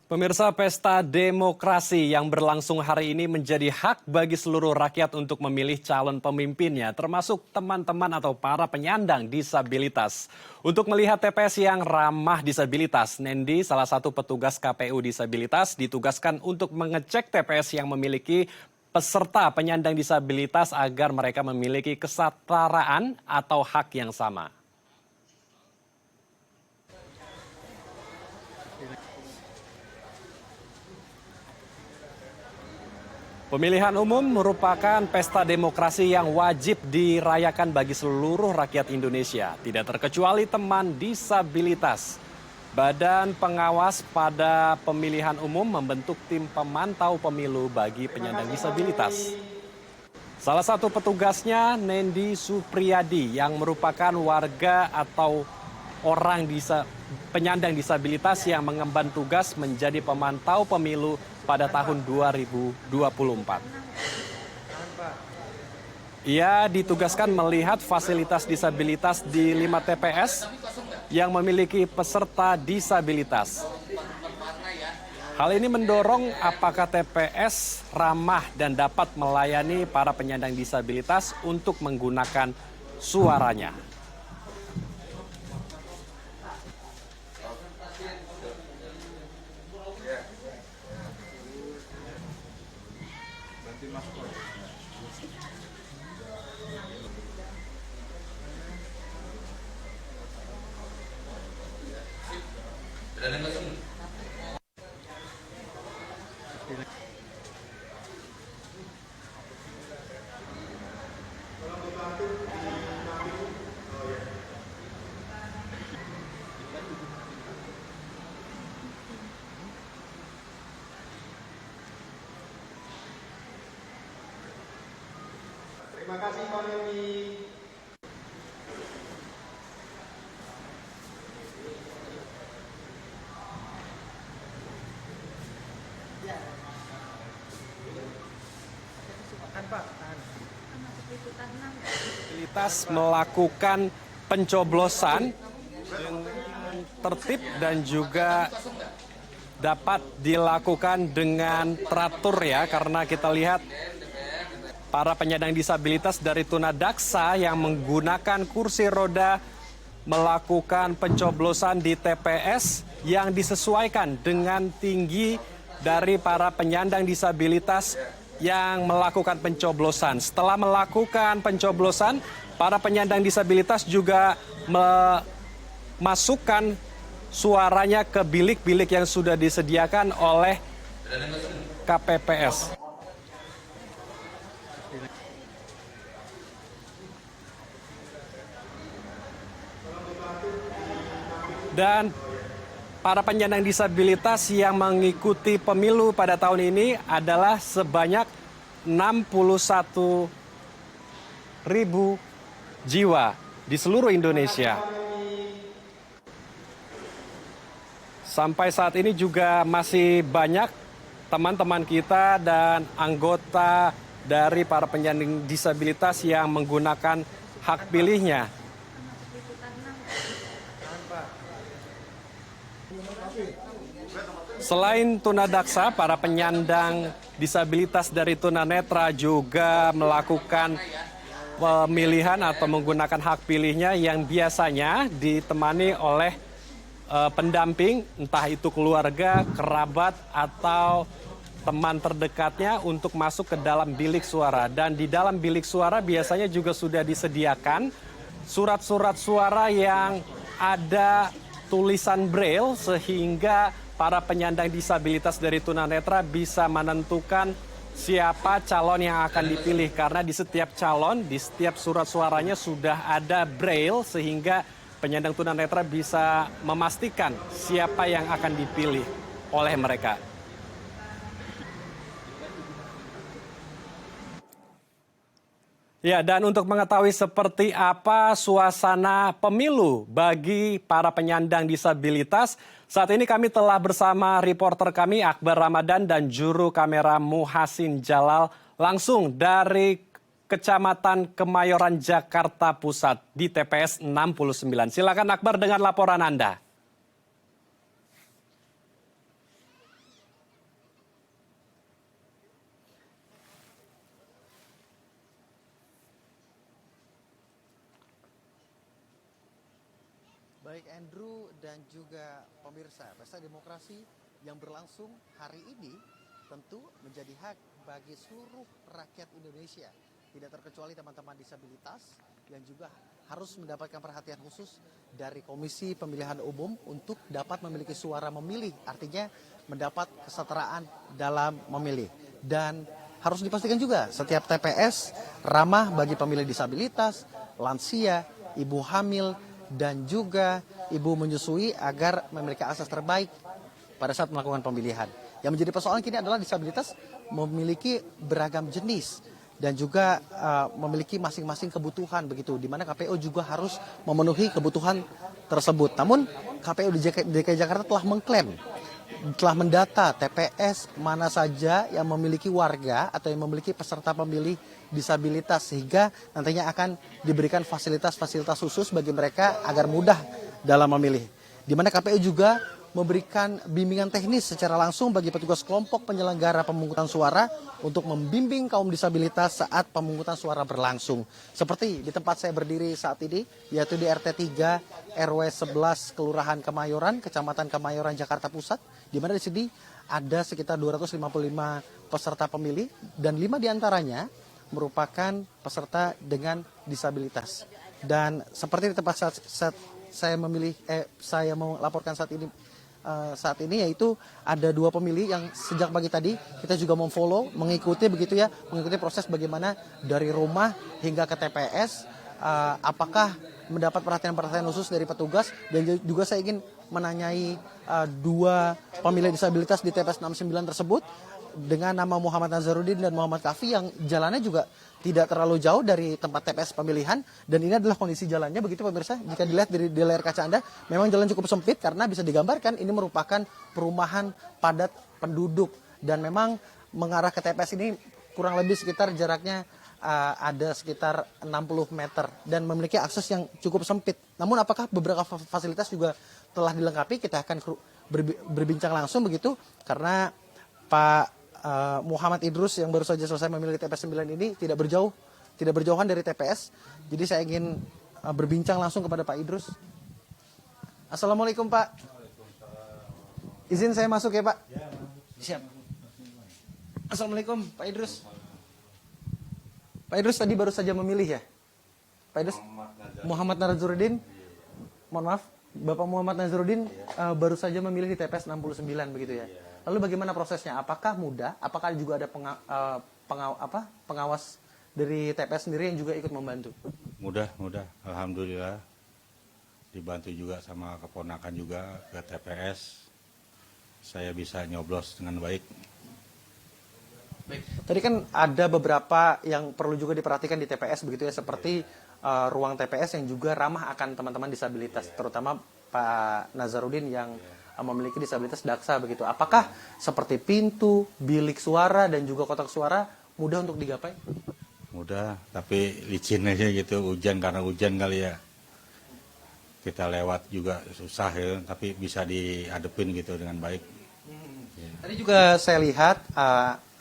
Pemirsa, pesta demokrasi yang berlangsung hari ini menjadi hak bagi seluruh rakyat untuk memilih calon pemimpinnya, termasuk teman-teman atau para penyandang disabilitas. Untuk melihat TPS yang ramah disabilitas, Nendi, salah satu petugas KPU disabilitas, ditugaskan untuk mengecek TPS yang memiliki peserta penyandang disabilitas agar mereka memiliki kesetaraan atau hak yang sama. Pemilihan umum merupakan pesta demokrasi yang wajib dirayakan bagi seluruh rakyat Indonesia, tidak terkecuali teman disabilitas. Badan pengawas pada pemilihan umum membentuk tim pemantau pemilu bagi penyandang disabilitas. Salah satu petugasnya Nendi Supriyadi yang merupakan warga atau penyandang disabilitas yang mengemban tugas menjadi pemantau pemilu pada tahun 2024. Ia ditugaskan melihat fasilitas disabilitas di 5 TPS yang memiliki peserta disabilitas. Hal ini mendorong apakah TPS ramah dan dapat melayani para penyandang disabilitas untuk menggunakan suaranya. Terima kasih Pak Nendi. Disabilitas melakukan pencoblosan dengan tertib dan juga dapat dilakukan dengan teratur ya, karena kita lihat para penyandang disabilitas dari tunadaksa yang menggunakan kursi roda melakukan pencoblosan di TPS yang disesuaikan dengan tinggi dari para penyandang disabilitas yang melakukan pencoblosan. Setelah melakukan pencoblosan, para penyandang disabilitas juga memasukkan suaranya ke bilik-bilik yang sudah disediakan oleh KPPS. Dan para penyandang disabilitas yang mengikuti pemilu pada tahun ini adalah sebanyak 61.000 jiwa di seluruh Indonesia. Sampai saat ini juga masih banyak teman-teman kita dan anggota dari para penyandang disabilitas yang menggunakan hak pilihnya. Selain tunadaksa, para penyandang disabilitas dari tunanetra juga melakukan pemilihan atau menggunakan hak pilihnya yang biasanya ditemani oleh pendamping, entah itu keluarga, kerabat, atau teman terdekatnya untuk masuk ke dalam bilik suara. Dan di dalam bilik suara biasanya juga sudah disediakan surat-surat suara yang ada tulisan braille sehingga para penyandang disabilitas dari tunanetra bisa menentukan siapa calon yang akan dipilih. Karena di setiap calon, di setiap surat suaranya sudah ada braille sehingga penyandang tunanetra bisa memastikan siapa yang akan dipilih oleh mereka. Ya, dan untuk mengetahui seperti apa suasana pemilu bagi para penyandang disabilitas, saat ini kami telah bersama reporter kami Akbar Ramadan dan juru kamera Muhasin Jalal langsung dari Kecamatan Kemayoran, Jakarta Pusat di TPS 69. Silakan Akbar dengan laporan Anda. Baik Andrew dan juga pemirsa, pesta demokrasi yang berlangsung hari ini tentu menjadi hak bagi seluruh rakyat Indonesia. Tidak terkecuali teman-teman disabilitas yang juga harus mendapatkan perhatian khusus dari Komisi Pemilihan Umum untuk dapat memiliki suara memilih. Artinya mendapat kesetaraan dalam memilih. Dan harus dipastikan juga setiap TPS ramah bagi pemilih disabilitas, lansia, ibu hamil, dan juga ibu menyusui agar memiliki akses terbaik pada saat melakukan pemilihan. Yang menjadi persoalan kini adalah disabilitas memiliki beragam jenis dan juga memiliki masing-masing kebutuhan begitu, di mana KPU juga harus memenuhi kebutuhan tersebut. Namun KPU di DKI Jakarta telah mengklaim, telah mendata TPS mana saja yang memiliki warga atau yang memiliki peserta pemilih disabilitas, sehingga nantinya akan diberikan fasilitas-fasilitas khusus bagi mereka agar mudah dalam memilih. Di mana KPU juga memberikan bimbingan teknis secara langsung bagi petugas kelompok penyelenggara pemungutan suara untuk membimbing kaum disabilitas saat pemungutan suara berlangsung. Seperti di tempat saya berdiri saat ini, yaitu di RT 3 RW 11 Kelurahan Kemayoran, Kecamatan Kemayoran, Jakarta Pusat, di mana di sini ada sekitar 255 peserta pemilih dan 5 diantaranya merupakan peserta dengan disabilitas. Dan seperti di tempat saya mau laporkan saat ini yaitu ada 2 pemilih yang sejak pagi tadi kita juga memfollow, mengikuti proses bagaimana dari rumah hingga ke TPS, apakah mendapat perhatian khusus dari petugas. Dan juga saya ingin menanyai 2 pemilih disabilitas di TPS 69 tersebut dengan nama Muhammad Nazarudin dan Muhammad Kafi, yang jalannya juga tidak terlalu jauh dari tempat TPS pemilihan. Dan ini adalah kondisi jalannya begitu pemirsa. Jika dilihat di layar kaca Anda, memang jalan cukup sempit karena bisa digambarkan ini merupakan perumahan padat penduduk. Dan memang mengarah ke TPS ini kurang lebih sekitar jaraknya ada sekitar 60 meter dan memiliki akses yang cukup sempit. Namun apakah beberapa fasilitas juga telah dilengkapi? Kita akan berbincang langsung begitu, karena Pak Muhammad Idrus yang baru saja selesai memilih TPS 9 ini tidak berjauhan dari TPS. Jadi saya ingin berbincang langsung kepada Pak Idrus. Assalamualaikum Pak. Izin saya masuk ya Pak? Siap. Assalamualaikum Pak Idrus. Pak Idrus tadi baru saja memilih ya? Pak Idrus? Muhammad Nazarudin. Mohon maaf, Bapak Muhammad Nazarudin baru saja memilih di TPS 69 begitu ya? Lalu bagaimana prosesnya? Apakah mudah? Apakah juga ada pengawas dari TPS sendiri yang juga ikut membantu? Mudah. Alhamdulillah. Dibantu juga sama keponakan juga ke TPS. Saya bisa nyoblos dengan baik. Baik. Tadi kan ada beberapa yang perlu juga diperhatikan di TPS begitu ya, seperti ruang TPS yang juga ramah akan teman-teman disabilitas, terutama Pak Nazarudin yang memiliki disabilitas daksa begitu. Apakah seperti pintu, bilik suara dan juga kotak suara mudah untuk digapai? Mudah, tapi licin aja gitu, karena hujan kali ya. Kita lewat juga susah ya, tapi bisa dihadepin gitu dengan baik. Tadi juga saya lihat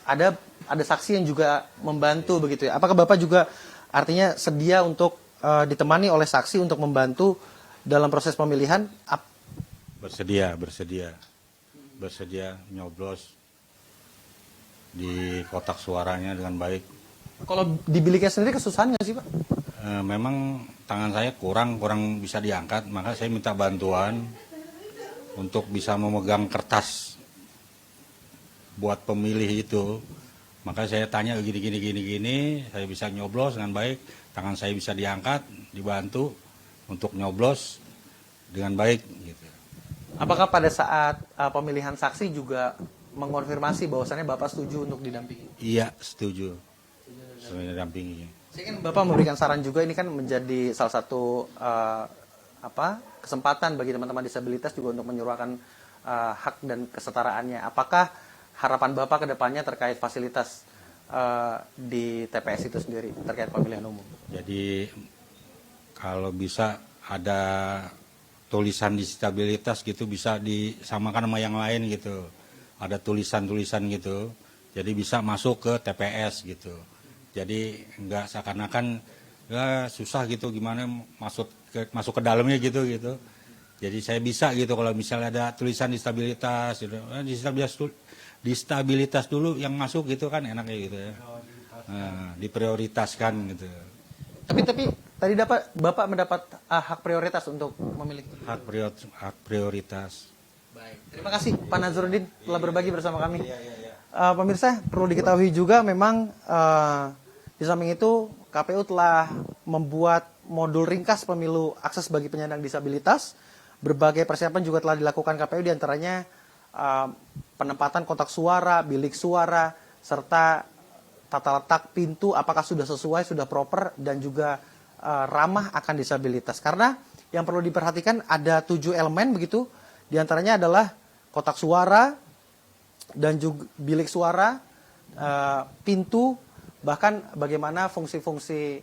ada saksi yang juga membantu begitu ya. Apakah Bapak juga artinya sedia untuk ditemani oleh saksi untuk membantu dalam proses pemilihan? Bersedia nyoblos di kotak suaranya dengan baik. Kalau di biliknya sendiri kesusahan nggak sih Pak? Memang tangan saya kurang bisa diangkat, maka saya minta bantuan untuk bisa memegang kertas buat pemilih itu. Maka saya tanya gini, saya bisa nyoblos dengan baik, tangan saya bisa diangkat, dibantu untuk nyoblos dengan baik gitu. Apakah pada saat pemilihan saksi juga mengonfirmasi bahwasannya Bapak setuju untuk didampingi? Iya, setuju. Didampingi. Saya ingin Bapak memberikan saran juga, ini kan menjadi salah satu kesempatan bagi teman-teman disabilitas juga untuk menyuarakan hak dan kesetaraannya. Apakah harapan Bapak ke depannya terkait fasilitas di TPS itu sendiri terkait pemilihan umum? Jadi kalau bisa ada tulisan disabilitas gitu, bisa disamakan sama yang lain gitu. Ada tulisan-tulisan gitu. Jadi bisa masuk ke TPS gitu. Jadi nggak seakan-akan ya susah gitu, gimana masuk ke dalamnya gitu. Jadi saya bisa gitu kalau misalnya ada tulisan disabilitas, gitu. Disabilitas dulu yang masuk gitu kan enaknya gitu ya. Nah, diprioritaskan gitu. Tapi tadi Bapak mendapat hak prioritas untuk memiliki. Hak prioritas. Baik. Terima kasih Pak Nazarudin telah berbagi bersama kami. Pemirsa, perlu diketahui juga memang di samping itu KPU telah membuat modul ringkas pemilu akses bagi penyandang disabilitas. Berbagai persiapan juga telah dilakukan KPU, diantaranya penempatan kotak suara, bilik suara, serta tata letak pintu apakah sudah sesuai, sudah proper, dan juga ramah akan disabilitas. Karena yang perlu diperhatikan ada 7 elemen begitu, diantaranya adalah kotak suara, dan juga bilik suara, pintu, bahkan bagaimana fungsi-fungsi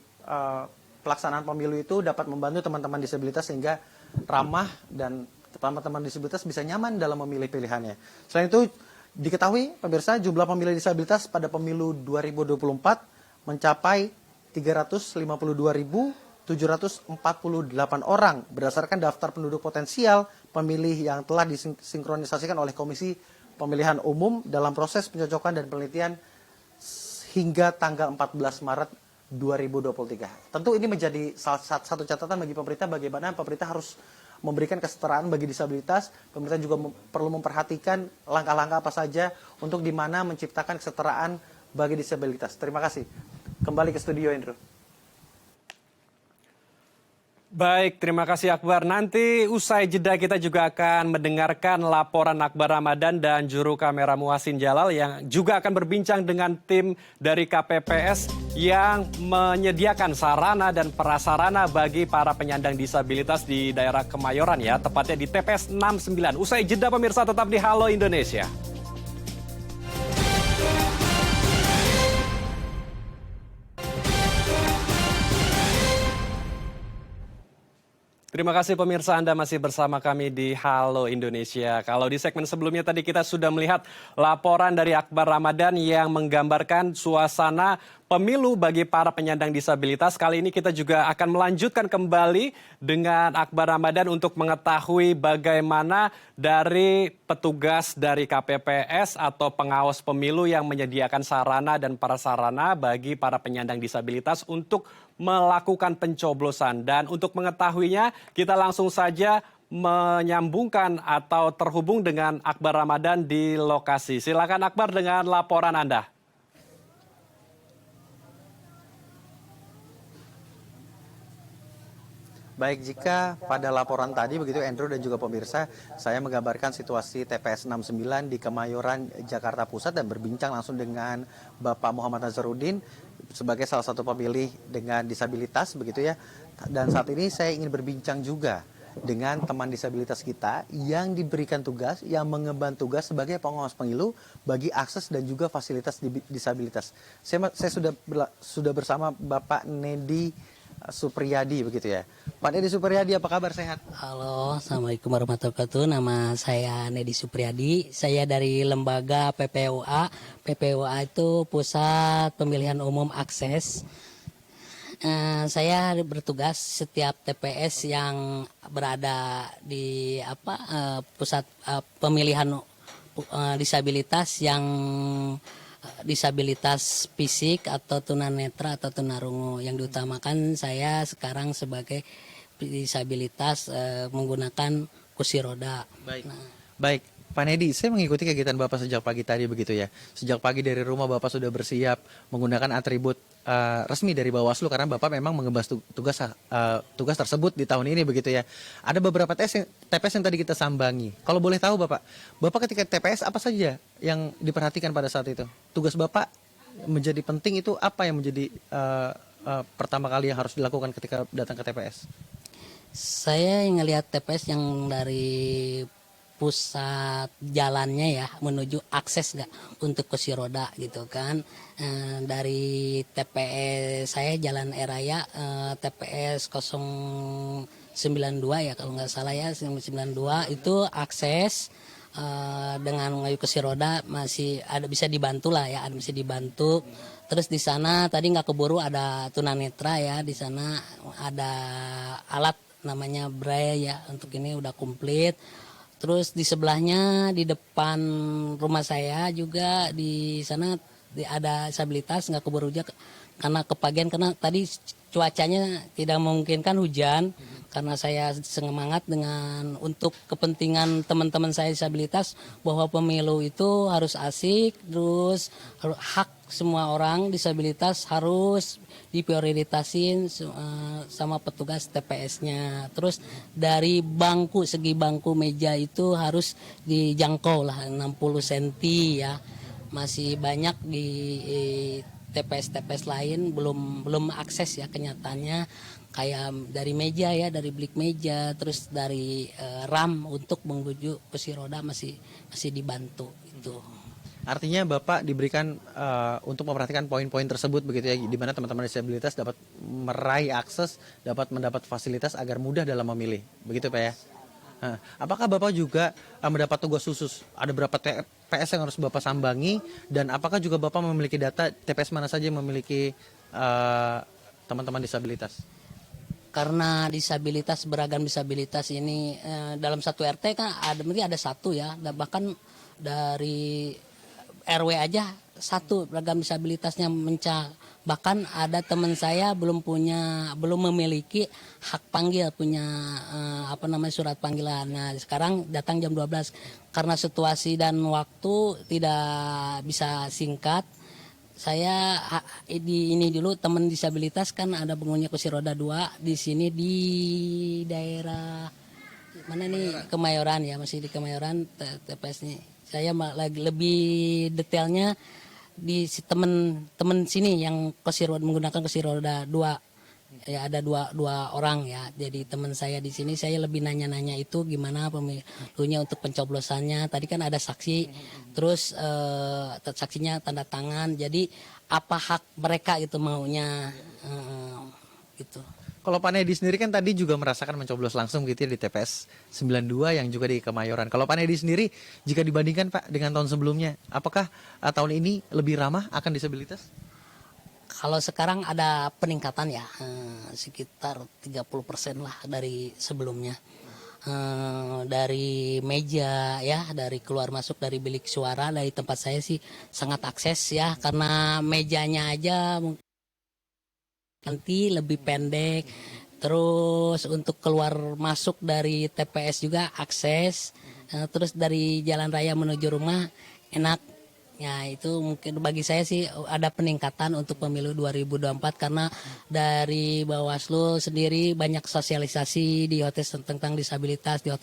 pelaksanaan pemilu itu dapat membantu teman-teman disabilitas sehingga ramah dan teman-teman disabilitas bisa nyaman dalam memilih pilihannya. Selain itu, diketahui pemirsa jumlah pemilih disabilitas pada pemilu 2024 mencapai 352.748 orang berdasarkan daftar penduduk potensial pemilih yang telah disinkronisasikan oleh Komisi Pemilihan Umum dalam proses pencocokan dan penelitian hingga tanggal 14 Maret 2023. Tentu ini menjadi salah satu catatan bagi pemerintah bagaimana pemerintah harus memberikan kesetaraan bagi disabilitas. Pemerintah juga perlu memperhatikan langkah-langkah apa saja untuk di mana menciptakan kesetaraan bagi disabilitas. Terima kasih. Kembali ke studio, Andrew. Baik, terima kasih Akbar. Nanti usai jeda kita juga akan mendengarkan laporan Akbar Ramadan dan juru kamera Muhsin Jalal yang juga akan berbincang dengan tim dari KPPS yang menyediakan sarana dan prasarana bagi para penyandang disabilitas di daerah Kemayoran ya, tepatnya di TPS 69. Usai jeda pemirsa tetap di Halo Indonesia. Terima kasih pemirsa, Anda masih bersama kami di Halo Indonesia. Kalau di segmen sebelumnya tadi kita sudah melihat laporan dari Akbar Ramadan yang menggambarkan suasana pemilu bagi para penyandang disabilitas. Kali ini kita juga akan melanjutkan kembali dengan Akbar Ramadan untuk mengetahui bagaimana dari petugas dari KPPS atau pengawas pemilu yang menyediakan sarana dan prasarana bagi para penyandang disabilitas untuk melakukan pencoblosan. Dan untuk mengetahuinya, kita langsung saja menyambungkan atau terhubung dengan Akbar Ramadan di lokasi. Silakan Akbar dengan laporan Anda. Baik, jika pada laporan tadi begitu Andrew dan juga pemirsa, saya menggambarkan situasi TPS 69 di Kemayoran, Jakarta Pusat dan berbincang langsung dengan Bapak Muhammad Nazarudin sebagai salah satu pemilih dengan disabilitas begitu ya. Dan saat ini saya ingin berbincang juga dengan teman disabilitas kita yang diberikan tugas, yang mengemban tugas sebagai pengawas pemilu bagi akses dan juga fasilitas disabilitas. Saya sudah bersama Bapak Nedi Supriyadi begitu ya. Pak Nedi Supriyadi, apa kabar, sehat? Halo, Assalamualaikum warahmatullahi wabarakatuh. Nama saya Nedi Supriyadi. Saya dari lembaga PPUA. PPUA itu Pusat Pemilihan Umum Akses. Saya bertugas setiap TPS yang berada di pusat pemilihan disabilitas yang disabilitas fisik atau tunanetra atau tunarungu. Yang diutamakan saya sekarang sebagai disabilitas menggunakan kursi roda. Baik. Baik, Pak Nedi, saya mengikuti kegiatan Bapak sejak pagi tadi begitu ya. Sejak pagi dari rumah Bapak sudah bersiap menggunakan atribut resmi dari Bawaslu karena Bapak memang mengemban tugas tersebut di tahun ini begitu ya. Ada beberapa TPS yang tadi kita sambangi. Kalau boleh tahu Bapak ketika TPS apa saja yang diperhatikan pada saat itu? Tugas Bapak menjadi penting itu apa yang menjadi pertama kali yang harus dilakukan ketika datang ke TPS? Saya ngelihat TPS yang dari pusat jalannya ya menuju akses nggak untuk kursi roda gitu kan. Dari TPS saya Jalan Raya TPS 092 ya kalau nggak salah ya 092 itu akses dengan mengayuh kursi roda masih ada bisa dibantu lah ya, bisa dibantu. Terus di sana tadi nggak keburu ada tunanetra ya, di sana ada alat namanya braille ya, untuk ini udah komplit. Terus di sebelahnya di depan rumah saya juga di sana ada disabilitas nggak keburu hujan karena kepagian, karena tadi cuacanya tidak memungkinkan hujan, karena saya semangat dengan untuk kepentingan teman-teman saya disabilitas bahwa pemilu itu harus asik, terus hak semua orang disabilitas harus diprioritasin sama petugas TPS-nya. Terus dari bangku, segi bangku meja itu harus dijangkau lah 60 cm ya. Masih banyak di TPS-TPS lain belum akses ya kenyataannya, kayak dari meja ya, dari blik meja, terus dari ram untuk menuju kursi roda masih dibantu itu. Artinya Bapak diberikan untuk memperhatikan poin-poin tersebut begitu ya, di mana teman-teman disabilitas dapat meraih akses, dapat mendapat fasilitas agar mudah dalam memilih. Begitu Pak ya? Nah, apakah Bapak juga mendapat tugas khusus? Ada berapa TPS yang harus Bapak sambangi, dan apakah juga Bapak memiliki data TPS mana saja yang memiliki teman-teman disabilitas? Karena disabilitas, beragam disabilitas ini dalam satu RT kan ada satu ya, bahkan dari RW aja satu beragam disabilitasnya bahkan ada teman saya belum memiliki hak panggil, punya surat panggilan. Nah, sekarang datang jam 12 karena situasi dan waktu tidak bisa singkat. Saya ini dulu teman disabilitas kan ada penghuni kursi roda 2 di sini di daerah mana nih, Kemayoran ya, masih di Kemayoran TPS nih. Saya lagi lebih detailnya di teman sini yang menggunakan kursi roda 2 ya, ada dua orang ya. Jadi teman saya di sini, saya lebih nanya-nanya itu gimana pemilunya untuk pencoblosannya. Tadi kan ada saksi, terus saksinya tanda tangan. Jadi apa hak mereka itu maunya gitu. Kalau Pak Nedi sendiri kan tadi juga merasakan mencoblos langsung gitu ya di TPS 92 yang juga di Kemayoran. Kalau Pak Nedi sendiri, jika dibandingkan Pak dengan tahun sebelumnya, apakah tahun ini lebih ramah akan disabilitas? Kalau sekarang ada peningkatan ya, sekitar 30% lah dari sebelumnya. Dari meja ya, dari keluar masuk dari bilik suara, dari tempat saya sih sangat akses ya, karena mejanya aja nanti lebih pendek. Terus untuk keluar masuk dari TPS juga akses, terus dari jalan raya menuju rumah enak. Ya itu mungkin bagi saya sih ada peningkatan untuk pemilu 2024, karena dari Bawaslu sendiri banyak sosialisasi di hotel tentang disabilitas, di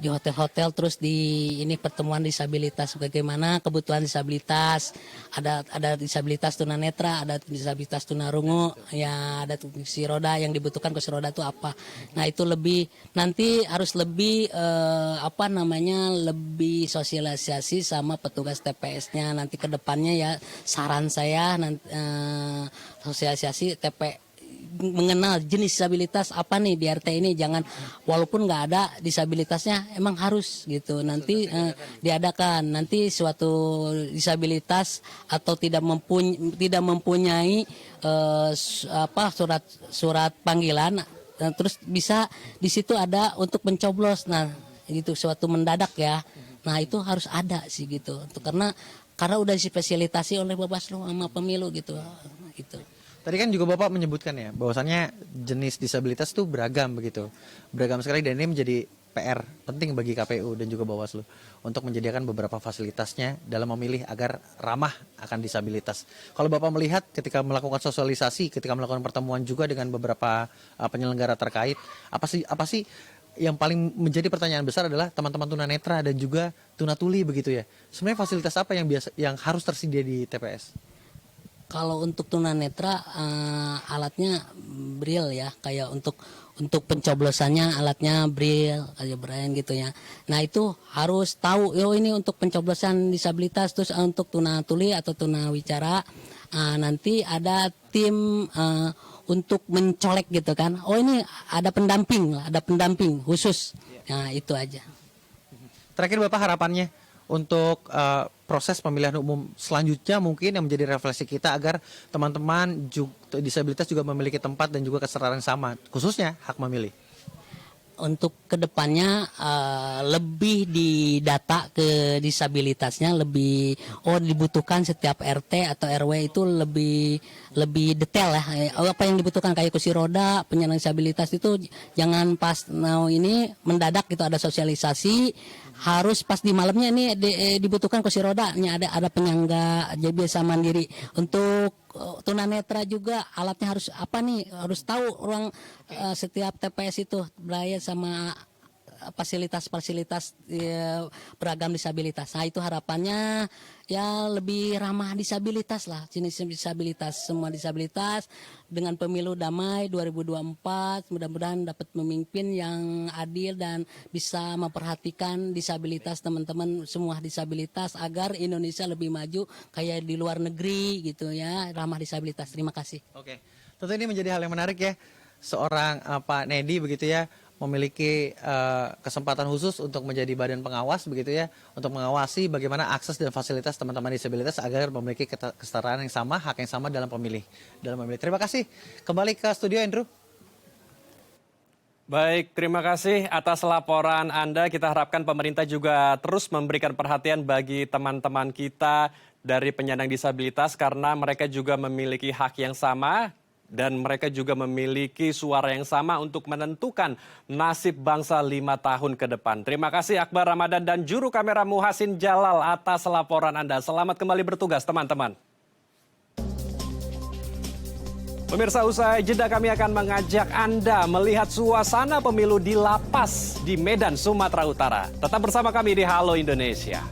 hotel-hotel, terus di ini pertemuan disabilitas, bagaimana kebutuhan disabilitas, ada disabilitas tunanetra, ada disabilitas tunarungu, ya ada kursi roda, yang dibutuhkan kursi roda itu apa. Nah itu lebih nanti harus lebih lebih sosialisasi sama petugas TPS-nya nanti ke depannya ya. Saran saya nanti sosialisasi mengenal jenis disabilitas apa nih di RT ini, jangan walaupun nggak ada disabilitasnya emang harus gitu nanti diadakan. Nanti suatu disabilitas atau tidak mempunyai surat panggilan, terus bisa di situ ada untuk mencoblos. Nah gitu, suatu mendadak ya, nah itu harus ada sih gitu, karena udah dispesialisasi oleh Bawaslu sama pemilu gitu. Tadi kan juga Bapak menyebutkan ya, bahwasannya jenis disabilitas itu beragam begitu. Beragam sekali, dan ini menjadi PR penting bagi KPU dan juga Bawaslu untuk menyediakan beberapa fasilitasnya dalam memilih agar ramah akan disabilitas. Kalau Bapak melihat ketika melakukan sosialisasi, ketika melakukan pertemuan juga dengan beberapa penyelenggara terkait, apa sih yang paling menjadi pertanyaan besar adalah teman-teman tunanetra dan juga tunatuli begitu ya. Sebenarnya fasilitas apa yang harus tersedia di TPS? Kalau untuk tunanetra alatnya braille ya, kayak untuk pencoblosannya alatnya braille kayak braille gitu ya. Nah itu harus tahu, ini untuk pencoblosan disabilitas. Terus untuk tunatuli atau tunawicara nanti ada tim untuk mencolek gitu kan. Oh ini ada pendamping khusus. Nah itu aja. Terakhir Bapak, harapannya untuk proses pemilihan umum selanjutnya mungkin yang menjadi refleksi kita agar teman-teman disabilitas juga memiliki tempat dan juga kesetaraan sama, khususnya hak memilih. untuk kedepannya lebih didata ke disabilitasnya, lebih dibutuhkan setiap RT atau RW itu lebih detail ya. Apa yang dibutuhkan kayak kursi roda, penyandang disabilitas itu jangan pas ini mendadak gitu, ada sosialisasi, harus pas di malamnya ini dibutuhkan kursi roda, ini ada penyangga jadi biasa mandiri. Untuk tunanetra juga alatnya harus apa nih, harus tahu ruang setiap TPS itu beraya sama fasilitas-fasilitas beragam disabilitas. Nah itu harapannya ya lebih ramah disabilitas lah, jenis disabilitas, semua disabilitas dengan pemilu damai 2024 mudah-mudahan dapat memimpin yang adil dan bisa memperhatikan disabilitas teman-teman semua disabilitas agar Indonesia lebih maju kayak di luar negeri gitu ya, ramah disabilitas. Terima kasih. Oke, tentu ini menjadi hal yang menarik ya, seorang Pak Nedi begitu ya, memiliki kesempatan khusus untuk menjadi badan pengawas begitu ya, untuk mengawasi bagaimana akses dan fasilitas teman-teman disabilitas agar memiliki kesetaraan yang sama, hak yang sama dalam memilih. Terima kasih. Kembali ke studio Andrew. Baik, terima kasih atas laporan Anda. Kita harapkan pemerintah juga terus memberikan perhatian bagi teman-teman kita dari penyandang disabilitas karena mereka juga memiliki hak yang sama dan mereka juga memiliki suara yang sama untuk menentukan nasib bangsa 5 tahun ke depan. Terima kasih Akbar Ramadan dan juru kamera Muhasin Jalal atas laporan Anda. Selamat kembali bertugas teman-teman. Pemirsa, usai jeda kami akan mengajak Anda melihat suasana pemilu di lapas di Medan, Sumatera Utara. Tetap bersama kami di Halo Indonesia.